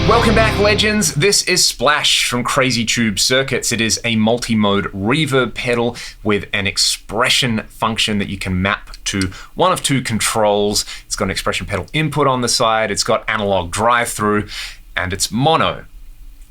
Welcome back, legends. This is Splash from Crazy Tube Circuits. It is a multi-mode reverb pedal with an expression function that you can map to one of two controls. It's got an expression pedal input on the side, it's got analog drive-through, and it's mono,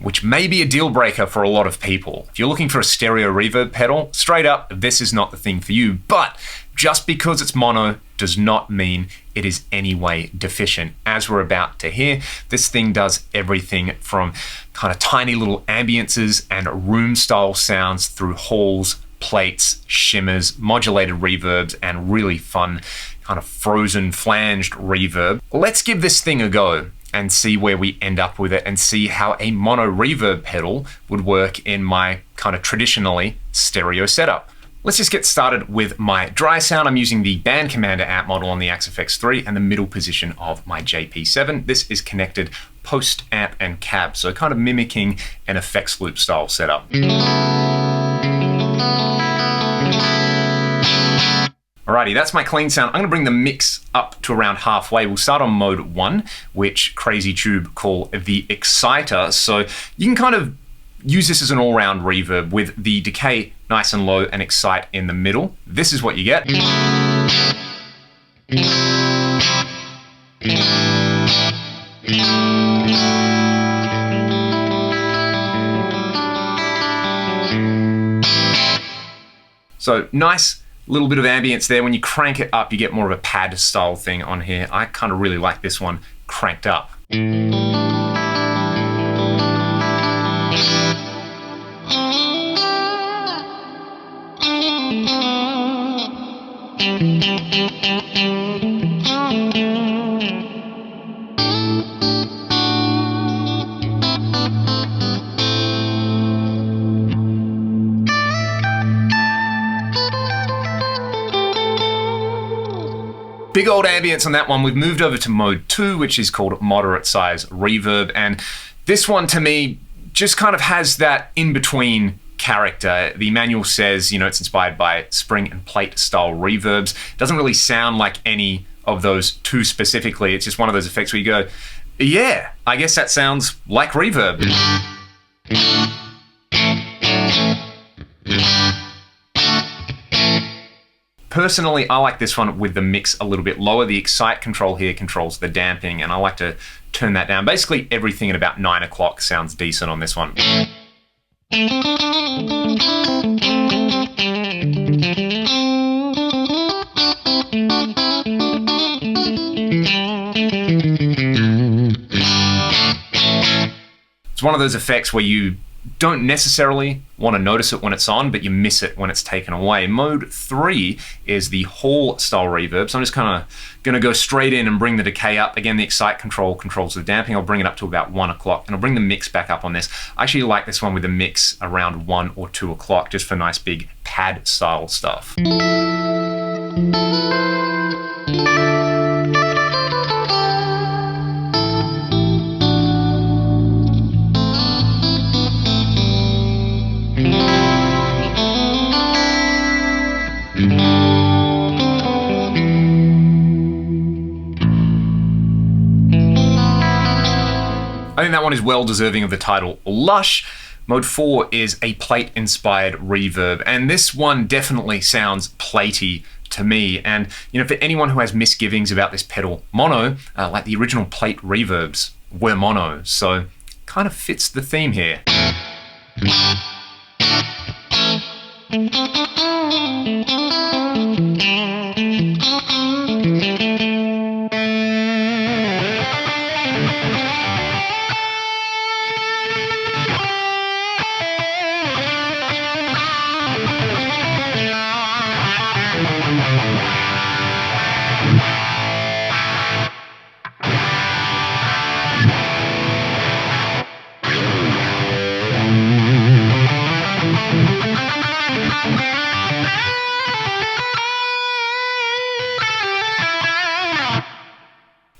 which may be a deal breaker for a lot of people. If you're looking for a stereo reverb pedal, straight up, this is not the thing for you. But just because it's mono does not mean it is anyway deficient. As we're about to hear, this thing does everything from kind of tiny little ambiances and room style sounds through halls, plates, shimmers, modulated reverbs, and really fun kind of frozen flanged reverb. Let's give this thing a go and see where we end up with it and see how a mono reverb pedal would work in my kind of traditionally stereo setup. Let's just get started with my dry sound. I'm using the Band Commander amp model on the Axe FX3 and the middle position of my JP7. This is connected post amp and cab, so kind of mimicking an effects loop style setup. Alrighty, that's my clean sound. I'm gonna bring the mix up to around halfway. We'll start on mode 1, which Crazy Tube call the exciter. So you can kind of use this as an all-round reverb with the decay nice and low and excite in the middle. This is what you get. So nice little bit of ambience there. When you crank it up, you get more of a pad style thing on here. I kind of really like this one cranked up. Big old ambience on that one. We've moved over to mode 2, which is called moderate size reverb. And this one to me just kind of has that in-between character. The manual says, you know, it's inspired by spring and plate style reverbs. It doesn't really sound like any of those two specifically. It's just one of those effects where you go, yeah, I guess that sounds like reverb. Personally, I like this one with the mix a little bit lower. The excite control here controls the damping, and I like to turn that down. Basically, everything at about 9 o'clock sounds decent on this one. It's one of those effects where you don't necessarily want to notice it when it's on, but you miss it when it's taken away. Mode 3 is the hall style reverb. So I'm just kind of going to go straight in and bring the decay up. Again, the excite control controls the damping. I'll bring it up to about 1 o'clock, and I'll bring the mix back up on this. I actually like this one with the mix around 1 or 2 o'clock, just for nice big pad style stuff. I think that one is well deserving of the title Lush. Mode 4 is a plate-inspired reverb, and this one definitely sounds platey to me. And you know, for anyone who has misgivings about this pedal mono, like the original plate reverbs were mono, so kind of fits the theme here.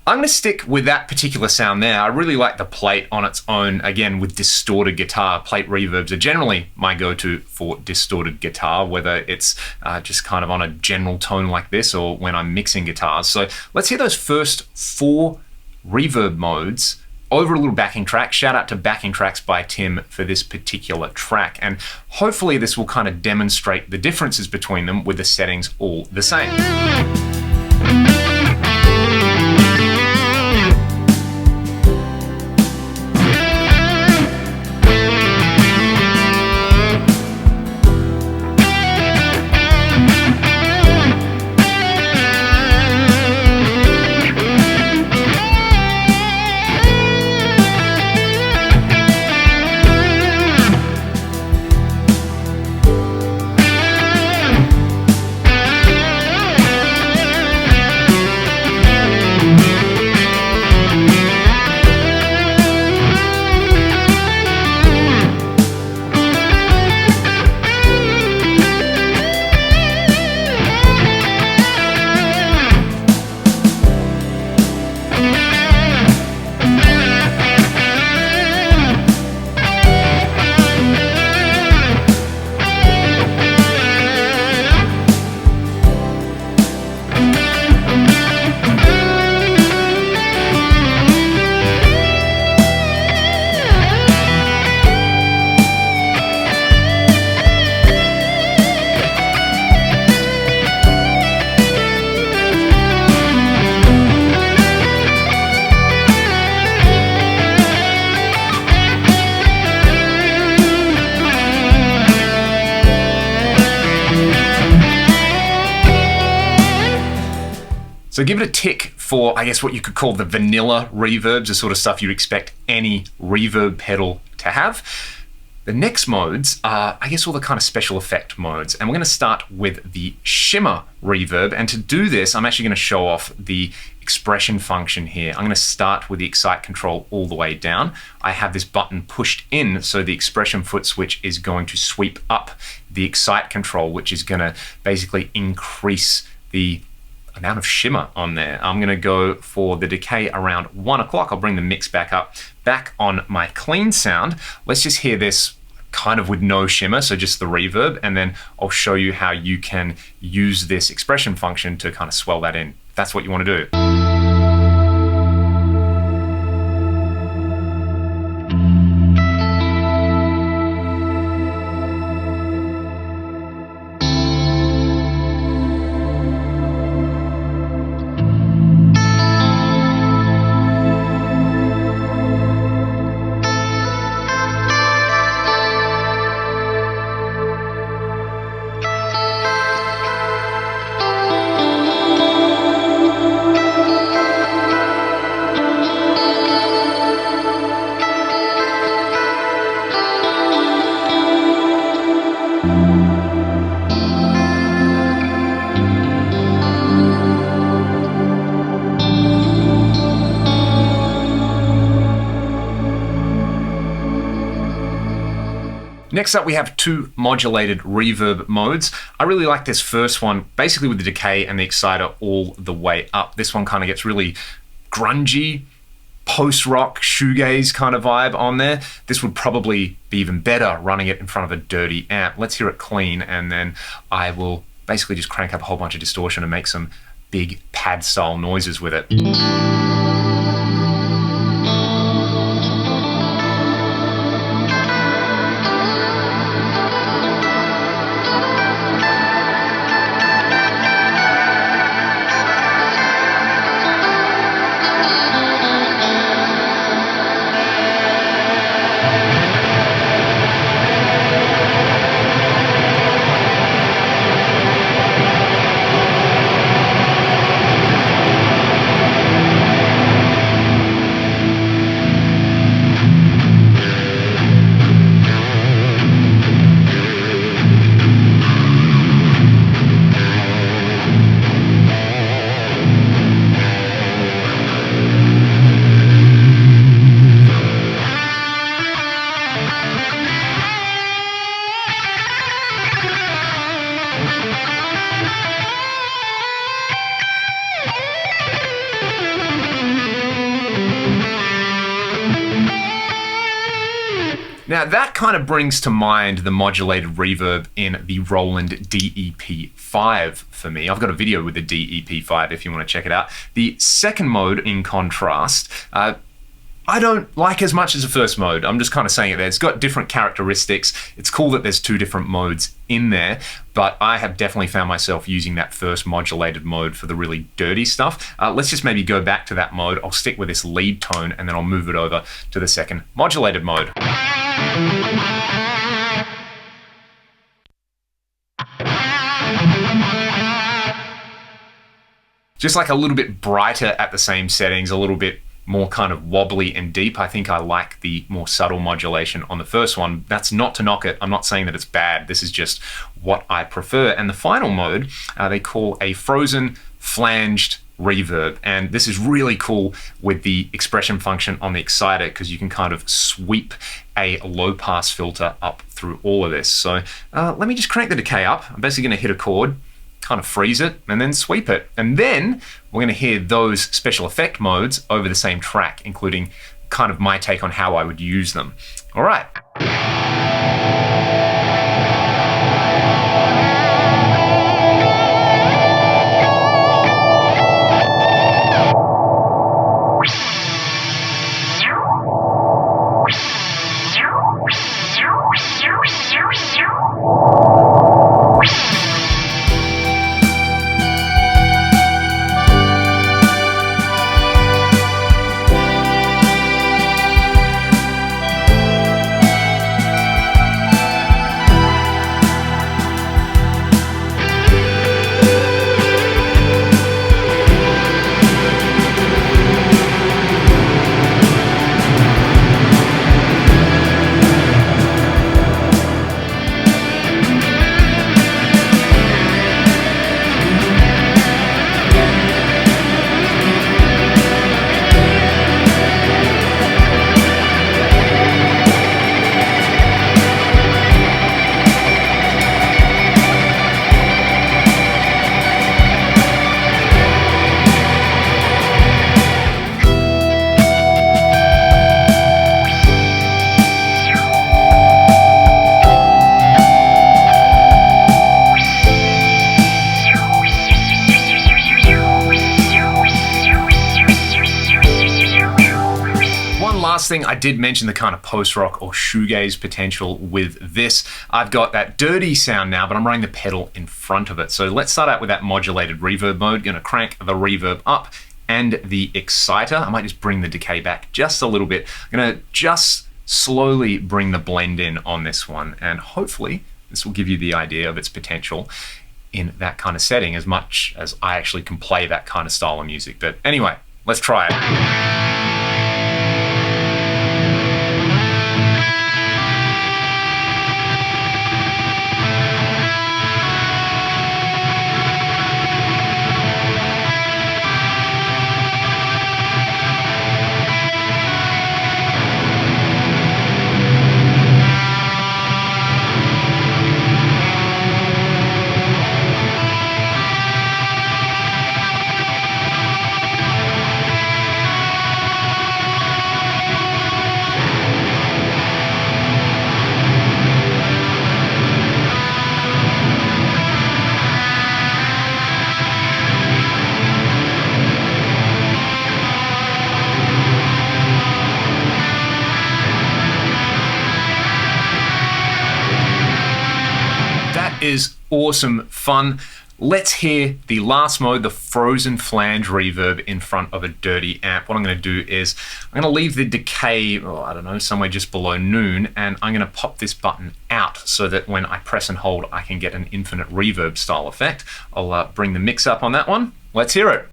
I'm going to stick with that particular sound there. I really like the plate on its own, again, with distorted guitar. Plate reverbs are generally my go-to for distorted guitar, whether it's just kind of on a general tone like this or when I'm mixing guitars. So let's hear those first 4 reverb modes over a little backing track. Shout out to Backing Tracks by Tim for this particular track. And hopefully this will kind of demonstrate the differences between them with the settings all the same. So give it a tick for, I guess, what you could call the vanilla reverbs, the sort of stuff you'd expect any reverb pedal to have. The next modes are, I guess, all the kind of special effect modes. And we're going to start with the Shimmer reverb. And to do this, I'm actually going to show off the expression function here. I'm going to start with the excite control all the way down. I have this button pushed in, so the expression foot switch is going to sweep up the excite control, which is going to basically increase the amount of shimmer on there. I'm going to go for the decay around 1 o'clock. I'll bring the mix back up, back on my clean sound. Let's just hear this kind of with no shimmer, so just the reverb, and then I'll show you how you can use this expression function to kind of swell that in, if that's what you want to do. Next up, we have two modulated reverb modes. I really like this first one, basically with the decay and the exciter all the way up. This one kind of gets really grungy, post-rock, shoegaze kind of vibe on there. This would probably be even better running it in front of a dirty amp. Let's hear it clean, and then I will basically just crank up a whole bunch of distortion and make some big pad-style noises with it. Now that kind of brings to mind the modulated reverb in the Roland DEP5 for me. I've got a video with the DEP5 if you want to check it out. The second mode, in contrast, I don't like as much as the first mode. I'm just kind of saying it there. It's got different characteristics. It's cool that there's two different modes in there, but I have definitely found myself using that first modulated mode for the really dirty stuff. Let's just maybe go back to that mode. I'll stick with this lead tone and then I'll move it over to the second modulated mode. Just like a little bit brighter at the same settings, a little bit more kind of wobbly and deep. I think I like the more subtle modulation on the first one. That's not to knock it. I'm not saying that it's bad. This is just what I prefer. And the final mode, they call a frozen flanged reverb. And this is really cool with the expression function on the exciter because you can kind of sweep a low pass filter up through all of this. So let me just crank the decay up. I'm basically going to hit a chord, kind of freeze it, and then sweep it. And then we're going to hear those special effect modes over the same track, including kind of my take on how I would use them. All right. Last thing, I did mention the kind of post-rock or shoegaze potential with this. I've got that dirty sound now, but I'm running the pedal in front of it. So let's start out with that modulated reverb mode. Gonna crank the reverb up and the exciter. I might just bring the decay back just a little bit. I'm gonna just slowly bring the blend in on this one, and hopefully this will give you the idea of its potential in that kind of setting, as much as I actually can play that kind of style of music. But anyway, let's try it. Is awesome fun. Let's hear the last mode, the frozen flange reverb in front of a dirty amp. What I'm going to do is I'm going to leave the decay, I don't know, somewhere just below noon, and I'm going to pop this button out so that when I press and hold, I can get an infinite reverb style effect. I'll bring the mix up on that one. Let's hear it.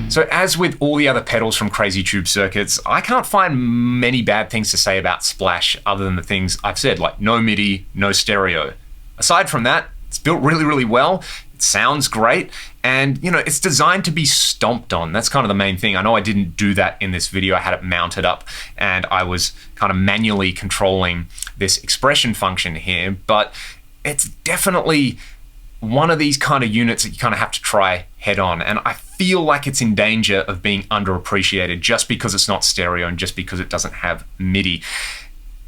So as with all the other pedals from Crazy Tube Circuits, I can't find many bad things to say about Splash other than the things I've said, like no MIDI, no stereo. Aside from that, It's built really, really well. It sounds great. And, you know, it's designed to be stomped on. That's kind of the main thing. I know I didn't do that in this video. I had it mounted up and I was kind of manually controlling this expression function here, but it's definitely one of these kind of units that you kind of have to try head on. And I feel like it's in danger of being underappreciated just because it's not stereo and just because it doesn't have MIDI.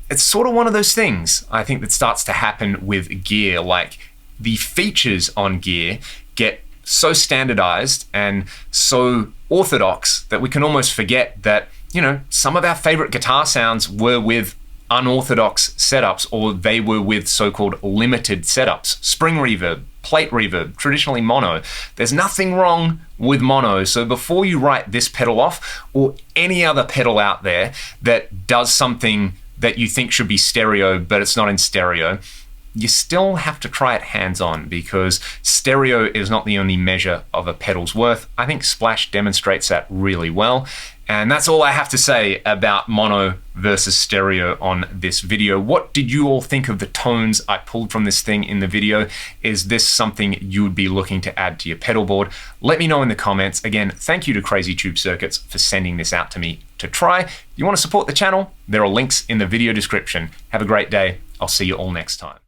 It's sort of one of those things, I think, that starts to happen with gear. Like, the features on gear get so standardized and so orthodox that we can almost forget that, you know, some of our favorite guitar sounds were with unorthodox setups, or they were with so-called limited setups. Spring reverb, plate reverb, traditionally mono. There's nothing wrong with mono. So before you write this pedal off, or any other pedal out there that does something that you think should be stereo, but it's not in stereo, you still have to try it hands-on, because stereo is not the only measure of a pedal's worth. I think Splash demonstrates that really well. And that's all I have to say about mono versus stereo on this video. What did you all think of the tones I pulled from this thing in the video? Is this something you would be looking to add to your pedal board? Let me know in the comments. Again, thank you to Crazy Tube Circuits for sending this out to me to try. If you want to support the channel, there are links in the video description. Have a great day. I'll see you all next time.